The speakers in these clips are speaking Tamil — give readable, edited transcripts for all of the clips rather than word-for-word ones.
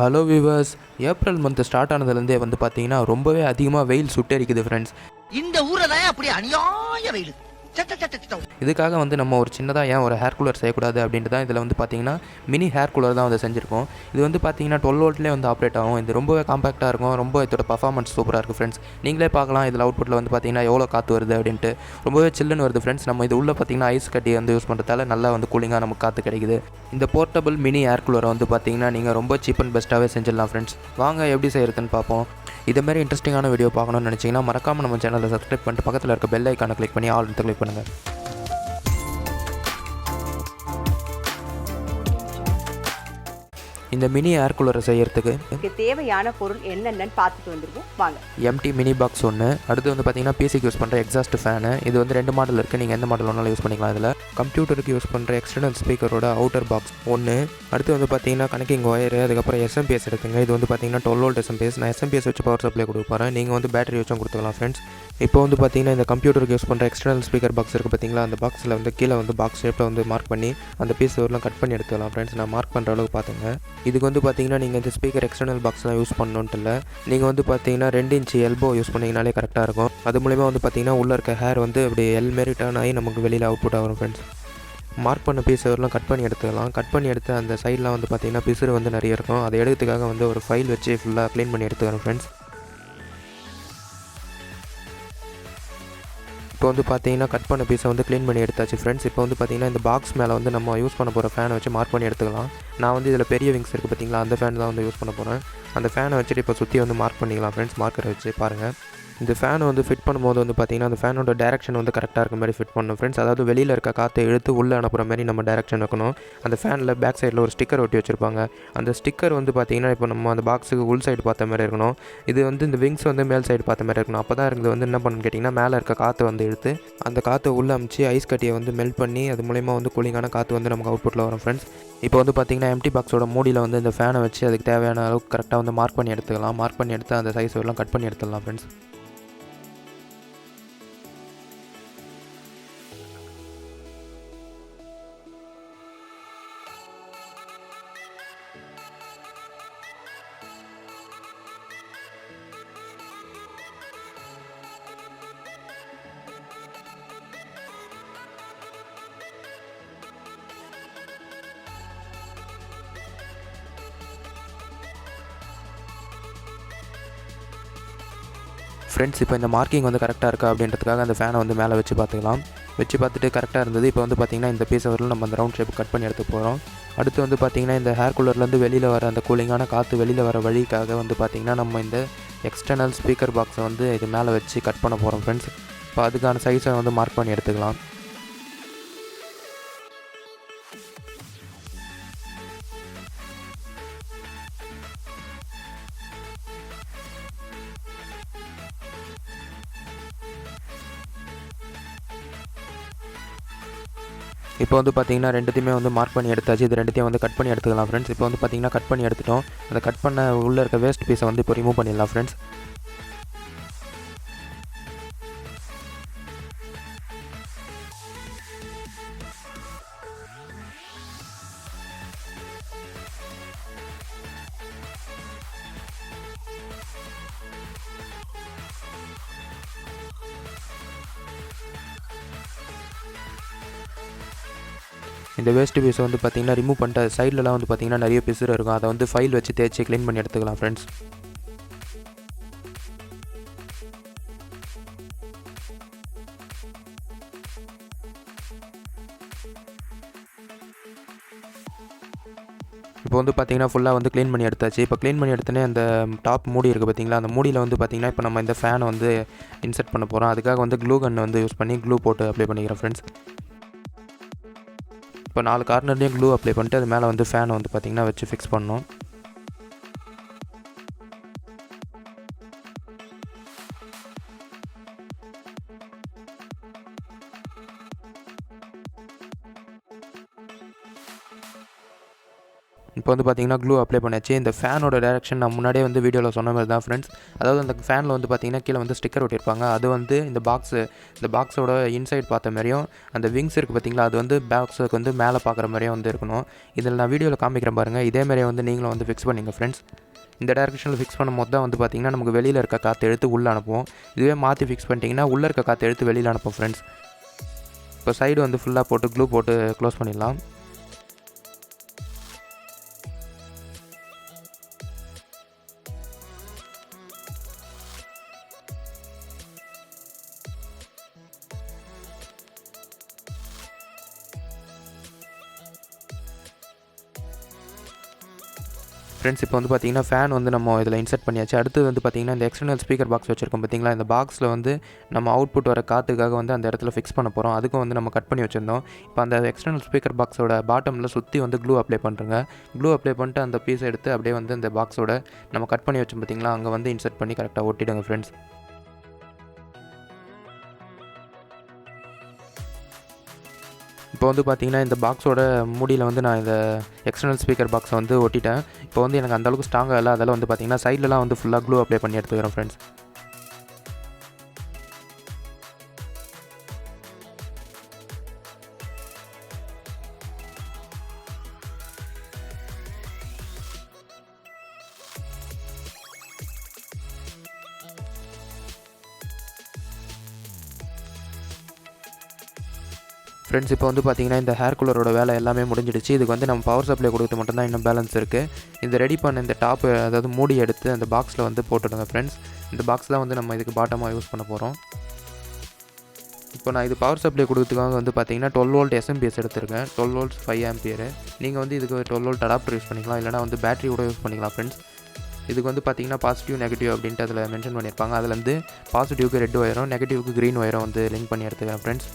Hello viewers, April month start ஆனதுலேருந்தே வந்து பார்த்தீங்கன்னா ரொம்பவே அதிகமாக வெயில் சுட்டெரிக்குது ஃப்ரெண்ட்ஸ். இந்த ஊரை தான் அப்படி அநியாய வெயில். இதுக்காக வந்து நம்ம ஒரு சின்னதாக ஏன் ஒரு ஹேர் கூலர் செய்யக்கூடாது அப்படின்ட்டு தான் இதில் வந்து பார்த்தீங்கன்னா மினி ஹேர் கூலர் தான் வந்து செஞ்சுருக்கோம். இது வந்து பார்த்தீங்கன்னா 12 வோல்ட்லேயே வந்து ஆப்ரேட் ஆகும். இது ரொம்பவே காம்பேக்டாக இருக்கும். ரொம்ப இதோட பர்ஃபார்மன்ஸ் சூப்பராக இருக்குது ஃப்ரெண்ட்ஸ். நீங்களே பார்க்கலாம் இதில் அவுட்புட்டில் வந்து பார்த்தீங்கன்னா எவ்வளோ காற்று வருது அப்படின்ட்டு. ரொம்பவே சில்லுன்னு வருது ஃப்ரெண்ட்ஸ். நம்ம இது உள்ள பார்த்தீங்கன்னா ஐஸ் கட்டி வந்து யூஸ் பண்ணுறதால நல்லா வந்து கூலிங்காக நமக்கு காற்று கிடைக்குது. இந்த போர்ட்டபிள் மினி ஏர் கூலரை வந்து பார்த்தீங்கன்னா நீங்கள் ரொம்ப சீப் அண்ட் பெஸ்ட்டாகவே செஞ்சிடலாம் ஃப்ரெண்ட்ஸ். வாங்க எப்படி செய்கிறதுன்னு பார்ப்போம். இதேமாதிரி இன்ட்ரெஸ்டிங்கான வீடியோ பார்க்கணும்னு நினச்சிங்கன்னா மறக்காமல் நம்ம சேனலை சப்ஸ்கிரைப் பண்ணிட்டு பக்கத்தில் இருக்க பெல் ஐக்கானை கிளிக் பண்ணி ஆல் கிளிக் பண்ணுங்கள். இந்த மினி ஏர் கூலரை செய்யறதுக்கு தேவையான பொருள் என்னென்னு பார்த்துட்டு வந்துருவோம் வாங்க. எம்டி மினி பாக்ஸ் ஒன்று, அடுத்து வந்து பார்த்தீங்கன்னா பிசிக்கு யூஸ் பண்ணுற எக்ஸாஸ்ட் ஃபேனு. இது வந்து 2 மாடல் இருக்குது, நீங்கள் எந்த மாடல் வேணாலும் யூஸ் பண்ணிக்கலாம். இதில் கம்ப்யூட்டருக்கு யூஸ் பண்ணுற எக்ஸ்டர்னல் ஸ்பீக்கரோட அவுட்டர் பாக்ஸ் ஒன்று, அடுத்து வந்து பார்த்தீங்கன்னா கனெக்டிங் ஒயரு, அதுக்கப்புறம் எஸ்எம்பிஎஸ் எடுத்துங்க. இது வந்து பார்த்தீங்கன்னா 12 வோல்ட் எஸ்எம்பிஎஸ். நான் எஸ்எம்பிஎஸ் வச்சு பவர் சப்ளை கொடுக்க போகிறேன். நீங்கள் வந்து பேட்டரி வச்சும் கொடுத்துக்கலாம் ஃப்ரெண்ட்ஸ். இப்போ வந்து பார்த்தீங்கன்னா இந்த கம்ப்யூட்டருக்கு யூஸ் பண்ணுற எக்ஸ்டர்னல் ஸ்பீக்கர் பாக்ஸ் இருக்குது பார்த்தீங்களா, அந்த பாக்ஸில் வந்து கீழே வந்து பாக்ஸ் ஷேப்பில் வந்து மார்க் பண்ணி அந்த பீஸ் வரலாம் கட் பண்ணி எடுத்துக்கலாம் ஃப்ரெண்ட்ஸ். நான் மார்க் பண்ணுற அளவுக்கு பார்த்துங்க. இதுக்கு வந்து பார்த்தீங்கன்னா நீங்கள் இந்த ஸ்பீக்கர் எக்ஸ்டர்னல் பாக்ஸ் தான் யூஸ் பண்ணணுன்ட்டு இல்லை, நீங்கள் வந்து பார்த்தீங்கன்னா 2 இன்ச் எல்போ யூஸ் பண்ணிங்கனாலே கரெக்டாக இருக்கும். அது மூலிமா வந்து பார்த்தீங்கன்னா உள்ளே இருக்க ஹேர் வந்து அப்படி மாரி டர்ன் ஆகி நமக்கு வெளியில் அவுட்புட் ஆகும் ஃப்ரெண்ட்ஸ். மார்க் பண்ண பீஸ் வரலாம் கட் பண்ணி எடுத்துக்கலாம். கட் பண்ணி எடுத்து அந்த சைட்லாம் வந்து பார்த்தீங்கன்னா பிசுறு வந்து நிறைய இருக்கும். அதை எடுக்கிறதுக்காக வந்து ஒரு ஃபைல் வச்சு ஃபுல்லாக க்ளீன் பண்ணி எடுத்துக்கிறோம் ஃப்ரெண்ட்ஸ். இப்போ வந்து பார்த்தீங்கன்னா கட் பண்ண பீஸை வந்து க்ளீன் பண்ணி எடுத்தாச்சு ஃப்ரெண்ட்ஸ். இப்போ வந்து பார்த்தீங்கன்னா இந்த பாக்ஸ் மேலே வந்து நம்ம யூஸ் பண்ண போகிற ஃபேனை வச்சு மார்க் பண்ணி எடுத்துக்கலாம். நான் வந்து இதில் பெரிய விங்ஸ் இருக்குது பார்த்தீங்களா, அந்த ஃபேன் தான் வந்து யூஸ் பண்ண போகிறேன். அந்த ஃபேனை வச்சுட்டு இப்போ சுற்றி வந்து மார்க் பண்ணிக்கலாம் ஃப்ரெண்ட்ஸ். மார்க்கரை வச்சு பாருங்கள். இந்த ஃபேனை வந்து ஃபிட் பண்ணும்போது வந்து பார்த்திங்கன்னா அந்த ஃபேனோட டேரெக்ஷன் வந்து கரெக்டாக இருக்க மாதிரி ஃபிட் பண்ணணும் ஃப்ரெண்ட்ஸ். அதாவது வெளியில் இருக்க காற்றை இழுத்து உள்ளே அனுப்புகிற மாதிரி நம்ம டேரெக்ஷன் வைக்கணும். அந்த ஃபேனில் பேக் சைடில் ஒரு ஸ்டிக்கர் ஒட்டி வச்சுருப்பாங்க. அந்த ஸ்டிக்கர் வந்து பார்த்திங்கன்னா இப்போ நம்ம அந்த பாக்ஸுக்கு உள் சைடு பார்த்த மாதிரி இருக்கணும். இது வந்து இந்த விங்ஸ் வந்து மேல் சைடு பார்த்த மாதிரி இருக்கணும். அப்போ தான் இருக்குது வந்து என்ன பண்ணணும்னு கேட்டிங்கன்னா மேலே இருக்க காற்றை வந்து இழுத்து அந்த காற்றை உள்ளே அமுச்சு ஐஸ் கட்டியை வந்து மெல்ட் பண்ணி அது மூலிமா வந்து கூலிங்கான காற்று வந்து நமக்கு அவுட்புட்டில் வரும் ஃப்ரெண்ட்ஸ். இப்போ வந்து பார்த்திங்கன்னா எம்டி பாக்ஸோட மூடியில் வந்து இந்த ஃபேனை வச்சு அதுக்கு தேவையான அளவுக்கு கரெக்டாக வந்து மார்க் பண்ணி எடுத்துக்கலாம். மார்க் பண்ணி எடுத்து அந்த சைஸ் எல்லாம் கட் பண்ணி எடுத்துடலாம் ஃப்ரெண்ட்ஸ். ஃப்ரெண்ட்ஸ் இப்போ இந்த மார்க்கிங் வந்து கரெக்டாக இருக்கா அப்படின்றதுக்காக அந்த ஃபேனை வந்து மேலே வச்சு பார்த்துக்கலாம். வச்சு பார்த்துட்டு கரெக்டாக இருந்தது. இப்போ வந்து பார்த்திங்கன்னா இந்த பீஸை வரலும் நம்ம அந்த ரவுண்ட் ஷேப் கட் பண்ணி எடுத்து போகிறோம். அடுத்து வந்து பார்த்திங்கன்னா இந்த ஹேர் கூலர்லேருந்து வெளியில் வர அந்த கூலிங்கான காற்று வெளியில் வர வழிக்காக வந்து பார்த்திங்கன்னா நம்ம இந்த எக்ஸ்டர்னல் ஸ்பீக்கர் பாக்ஸை வந்து இது மேலே வச்சு கட் பண்ண போகிறோம் ஃப்ரெண்ட்ஸ். இப்போ அதுக்கான சைஸை வந்து மார்க் பண்ணி எடுத்துக்கலாம். இப்போ வந்து பார்த்திங்கன்னா ரெண்டுத்தையுமே வந்து மார்க் பண்ணி எடுத்தாச்சு. இது ரெண்டுத்தையும் வந்து கட் பண்ணி எடுத்துக்கலாம் ஃப்ரெண்ட்ஸ். இப்போ வந்து பார்த்திங்கன்னா கட் பண்ணி எடுத்துட்டோம். அந்த கட் பண்ண உள்ளே இருக்க வேஸ்ட் பீஸை வந்து இப்போ ரிமூவ் பண்ணிடலாம் ஃப்ரெண்ட்ஸ். இந்த வேஸ்ட் பீஸை வந்து பார்த்திங்கன்னா ரிமூவ் பண்ணிட்டு சைட்லலாம் வந்து பார்த்திங்கன்னா நிறைய பிசுறு இருக்கும். அதை வந்து ஃபைல் வச்சு தேய்ச்சி க்ளீன் பண்ணி எடுத்துக்கலாம் ஃப்ரெண்ட்ஸ். இப்போ வந்து பார்த்திங்கன்னா ஃபுல்லாக வந்து க்ளீன் பண்ணி எடுத்தாச்சு. இப்போ க்ளீன் பண்ணி எடுத்தோன்னே அந்த டாப் மூடி இருக்குது பார்த்திங்களா, அந்த மூடியில் வந்து பார்த்திங்கன்னா இப்போ நம்ம இந்த ஃபேனை வந்து இன்சர்ட் பண்ண போகிறோம். அதுக்காக வந்து க்ளூ கன் வந்து யூஸ் பண்ணி க்ளூ போட்டு அப்ளை பண்ணிக்கிறோம் ஃப்ரெண்ட்ஸ். இப்போ 4 கார்னர்லேயும் க்ளூ அப்ளை பண்ணிட்டு அது மேலே வந்து ஃபேனை வந்து பார்த்திங்கன்னா வச்சு ஃபிக்ஸ் பண்ணணும். இப்போ இப்போ வந்து பார்த்திங்கன்னா க்ளூ அப்ளை பண்ணியாச்சு. இந்த ஃபேனோட டேரெக்ஷன் நான் முன்னாடியே வந்து வீடியோவில் சொன்ன மாதிரி தான் ஃப்ரெண்ட்ஸ். அதாவது அந்த ஃபேனில் வந்து பார்த்திங்கன்னா கீழே வந்து ஸ்டிக்கர் ஒட்டியிருப்பாங்க. அது வந்து இந்த பாக்ஸோட இன்சைட் பார்த்த மாதிரியும், அந்த விங்ஸ் இருக்குது பார்த்திங்களா, அது வந்து பாக்ஸுக்கு வந்து மேலே பார்க்குற மாதிரியும் வந்து இருக்கணும். இதில் நான் வீடியோவில் காமிக்கிறேன் பாருங்கள். இதேமாதிரியே வந்து நீங்களும் வந்து ஃபிக்ஸ் பண்ணிங்க ஃப்ரெண்ட்ஸ். இந்த டேரெக்ஷனில் ஃபிக்ஸ் பண்ணும்போது தான் வந்து பார்த்திங்கன்னா நமக்கு வெளியில் இருக்க காற்று எடுத்து உள்ளே அனுப்புவோம். இதுவே மாற்றி ஃபிக்ஸ் பண்ணிட்டீங்கன்னா உள்ளே இருக்க காற்று எடுத்து வெளியில் அனுப்பும் ஃப்ரெண்ட்ஸ். இப்போ சைடு வந்து ஃபுல்லாக போட்டு க்ளூ போட்டு க்ளோஸ் பண்ணிடலாம். ஃப்ரெண்ட்ஸ் இப்போ வந்து பார்த்திங்கன்னா ஃபேன் வந்து நம்ம இதில் இன்சர்ட் பண்ணியாச்சு. அடுத்து வந்து பார்த்திங்கன்னா இந்த எக்ஸ்டர்னல் ஸ்பீக்கர் பாக்ஸ் வச்சுருக்கோம் பார்த்திங்களா, இந்த பாக்ஸில் வந்து நம்ம அவுட்புட் வர காற்றுக்காக வந்து அந்த இடத்துல ஃபிக்ஸ் பண்ண போகிறோம். அதுக்கும் வந்து நம்ம கட் பண்ணி வச்சுருந்தோம். இப்போ அந்த எக்ஸ்டர்னல் ஸ்பீக்கர் பாக்ஸோட பாட்டமில் சுற்றி வந்து க்ளூ அப்ளை பண்ணுறங்க. க்ளூ அப்ளை பண்ணிட்டு அந்த பீஸை எடுத்து அப்படியே வந்து இந்த பாக்ஸோட நம்ம கட் பண்ணி வச்சோம் பார்த்திங்களா, அங்கே வந்து இன்சர்ட் பண்ணி கரெக்டாக ஒட்டிடுங்க ஃப்ரெண்ட்ஸ். இப்போ வந்து பார்த்திங்கன்னா இந்த பாக்ஸோட மூடியில் வந்து நான் இந்த எக்ஸ்டர்னல் ஸ்பீக்கர் பாக்ஸை வந்து ஒட்டிட்டேன். இப்போ வந்து எனக்கு அந்தளவுக்கு ஸ்ட்ராங்காக இல்லை. அதெல்லாம் வந்து பார்த்திங்கன்னா சைட்லலாம் வந்து ஃபுல்லாக க்ளூ அப்ளை பண்ணி எடுத்துக்கிறேன் ஃப்ரெண்ட்ஸ். ஃப்ரெண்ட்ஸ் இப்போ வந்து பார்த்திங்கன்னா இந்த ஹேர் கூலரோட வேலை எல்லாமே முடிஞ்சிடுச்சு. இதுக்கு வந்து நம்ம பவர் சப்ளை கொடுத்து மட்டும்தான் இன்னும் பேலன்ஸ் இருக்குது. இந்த ரெடி பண்ண இந்த டாப்பு, அதாவது மூடி எடுத்து அந்த பாக்ஸில் வந்து போட்டுடுங்க ஃப்ரெண்ட்ஸ். இந்த பாக்ஸ் தான் வந்து நம்ம இதுக்கு பாட்டமாக யூஸ் பண்ண போகிறோம். இப்போ நான் இது பவர் சப்ளை கொடுத்ததுக்காக வந்து பார்த்திங்கன்னா 12 வோல்ட் எஸ்எம்பிஎஸ் எடுத்துருக்கேன். 12 வோல்ட்ஸ் 5 ஆம்பியர். நீங்கள் வந்து இதுக்கு 12 வோல்ட் அடாப்டர் யூஸ் பண்ணிக்கலாம், இல்லைனா வந்து பேட்டரி கூட யூஸ் பண்ணிக்கலாம் ஃப்ரெண்ட்ஸ். இதுக்கு வந்து பார்த்திங்கன்னா பாசிட்டிவ் நெகட்டிவ் அப்படின்ட்டு அதில் மென்ஷன் பண்ணியிருப்பாங்க. அதில் வந்து பாசிட்டிவ்க்கு ரெட் ஒயரும் நெகட்டிவ்க்கு க்ரீன் ஒயரும் வந்து லிங்க் பண்ணி எடுத்துக்கிறேன் ஃப்ரெண்ட்ஸ்.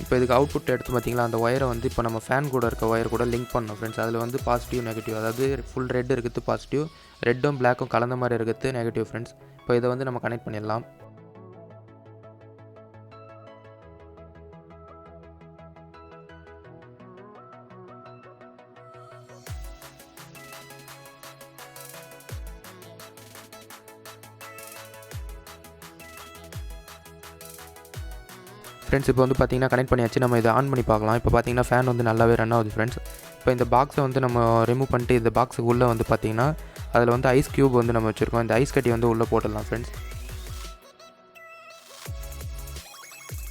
இப்போ இதுக்கு அவுட்புட் எடுத்து பார்த்திங்களா, அந்த ஒயரை வந்து இப்போ நம்ம ஃபேன் கூட இருக்க ஒயர் கூட லிங்க் பண்ணோம் ஃப்ரெண்ட்ஸ். அதில் வந்து பாசிட்டிவ் நெகட்டிவ், அதாவது ஃபுல் ரெட் இருக்குது பாசிட்டிவ், ரெட்டும் பிளாக்கும் கலந்த மாதிரி இருக்குது நெகட்டிவ் ஃப்ரெண்ட்ஸ். இப்போ இதை வந்து நம்ம கனெக்ட் பண்ணிடலாம். ஃப்ரெண்ட்ஸ் இப்போ வந்து பார்த்திங்கன்னா கனெக்ட் பண்ணியாச்சு. நம்ம இதை ஆன் பண்ணி பார்க்கலாம். இப்போ பார்த்திங்கன்னா ஃபேன் வந்து நல்லாவே ரன் ஆகுது ஃப்ரெண்ட்ஸ். இப்போ இந்த பாக்ஸை வந்து நம்ம ரிமூவ் பண்ணிட்டு இந்த பாக்ஸுக்கு உள்ளே வந்து பார்த்திங்கன்னா அதில் வந்து ஐஸ் க்யூப் வந்து நம்ம வச்சுருக்கோம். இந்த ஐஸ் கட்டி வந்து உள்ளே போட்டுடலாம் ஃப்ரெண்ட்ஸ்.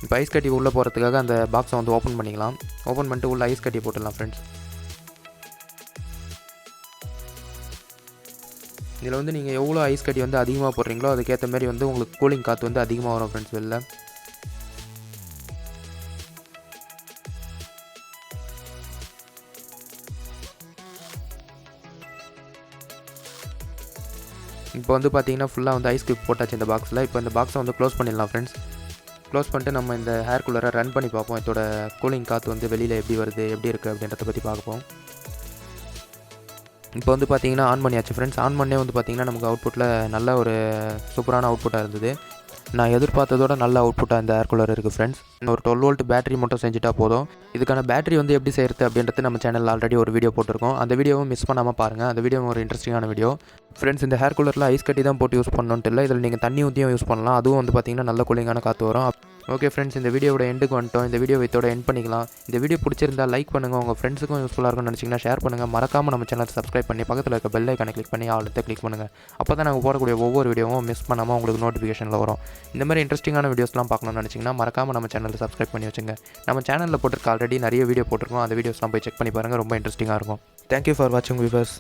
இப்போ ஐஸ் கட்டி உள்ளே போகிறதுக்காக அந்த பாக்ஸை வந்து ஓப்பன் பண்ணிக்கலாம். ஓப்பன் பண்ணிட்டு உள்ளே ஐஸ் கட்டி போட்டுடலாம் ஃப்ரெண்ட்ஸ். இதில் வந்து நீங்கள் எவ்வளோ ஐஸ் கட்டி வந்து அதிகமாக போடுறீங்களோ அதுக்கேற்ற மாதிரி வந்து உங்களுக்கு கூலிங் காற்று வந்து அதிகமாக வரும் ஃப்ரெண்ட்ஸ் வெளில. இப்போ வந்து பார்த்திங்கன்னா ஃபுல்லாக வந்து ஐஸ் க்யூப் போட்டாச்சு இந்த பாக்ஸில். இப்போ இந்த பாக்ஸை வந்து க்ளோஸ் பண்ணிடலாம் ஃப்ரெண்ட்ஸ். க்ளோஸ் பண்ணிட்டு நம்ம இந்த ஹேர் கூலரை ரன் பண்ணி பார்ப்போம். இதோட கூலிங் காற்று வந்து வெளியில் எப்படி வருது, எப்படி இருக்குது அப்படின்றத பற்றி பார்ப்போம். இப்போ வந்து பார்த்திங்கன்னா ஆன் பண்ணியாச்சு ஃப்ரெண்ட்ஸ். ஆன் பண்ணே வந்து பார்த்திங்கன்னா நமக்கு அவுட்புட்டில் நல்ல ஒரு சூப்பரான அவுட்புட்டாக இருந்தது. நான் எதிர்பார்த்ததோட நல்ல அவுட்புட்டாக இந்த ஏர் கூலர் இருக்குது ஃப்ரெண்ட்ஸ். ஒரு 12 வோல்ட் பேட்டரி மட்டும் செஞ்சுட்டா போதும். இதுக்கான பேட்டரி வந்து எப்படி செய்கிறது அப்படின்றது நம்ம சேனலில் ஆல்ரெடி ஒரு வீடியோ போட்டிருக்கோம். அந்த வீடியோவும் மிஸ் பண்ணாமல் பாருங்கள். அந்த வீடியோ ஒரு இன்ட்ரெஸ்டிங்கான வீடியோ ஃப்ரெண்ட்ஸ். இந்த ஹேர் கூலரில் ஐஸ் கட்டி தான் போட்டு யூஸ் பண்ணணுன்ட்டு இல்லை, இதில் நீங்கள் தண்ணி ஊற்றியும் யூஸ் பண்ணலாம். அதுவும் வந்து பார்த்திங்கன்னா நல்ல கூலிங்கான காற்று வரும். ஓகே ஃப்ரெண்ட்ஸ், இந்த வீடியோட எண்டுக்கு வந்துட்டோம். இந்த வீடியோ இதோட எண்ட் பண்ணிக்கலாம். இந்த வீடியோ பிடிச்சிருந்தா லைக் பண்ணுங்கள். உங்கள் ஃப்ரெண்ட்ஸுக்கும் யூஸ்ஃபுல்லாக இருக்கும்னு நினச்சிங்கன்னா ஷேர் பண்ணுங்கள். மறக்காமல் நம்ம சேனலை சப்ஸ்கிரைப் பண்ணி பக்கத்தில் இருக்க பெல் ஐக்கானை கிளிக் பண்ணி ஆல் எடுத்து கிளிக் பண்ணுங்கள். அப்போ தான் நாங்கள் போடக்கூடிய ஒவ்வொரு வீடியோவும் மிஸ் பண்ணாமல் உங்களுக்கு நோட்டிஃபிகேஷனில் வரும். இந்த மாதிரி இன்ட்ரெஸ்டிங்கான வீடியோஸ்லாம் பார்க்கணும்னு நினச்சிங்கன்னா மறக்காமல் நம்ம சேனலை சப்ஸ்கிரைப் பண்ணி வச்சுங்க. நம்ம சேனலில் போட்டிருக்க ஆல்ரெடி நிறைய வீடியோ போட்டிருக்கோம். அந்த வீடியோஸ்லாம் போய் செக் பண்ணி பாருங்கள். ரொம்ப இன்ட்ரெஸ்டிங்காக இருக்கும். தேங்க்யூ ஃபார் வாட்சிங் வியூவர்ஸ்.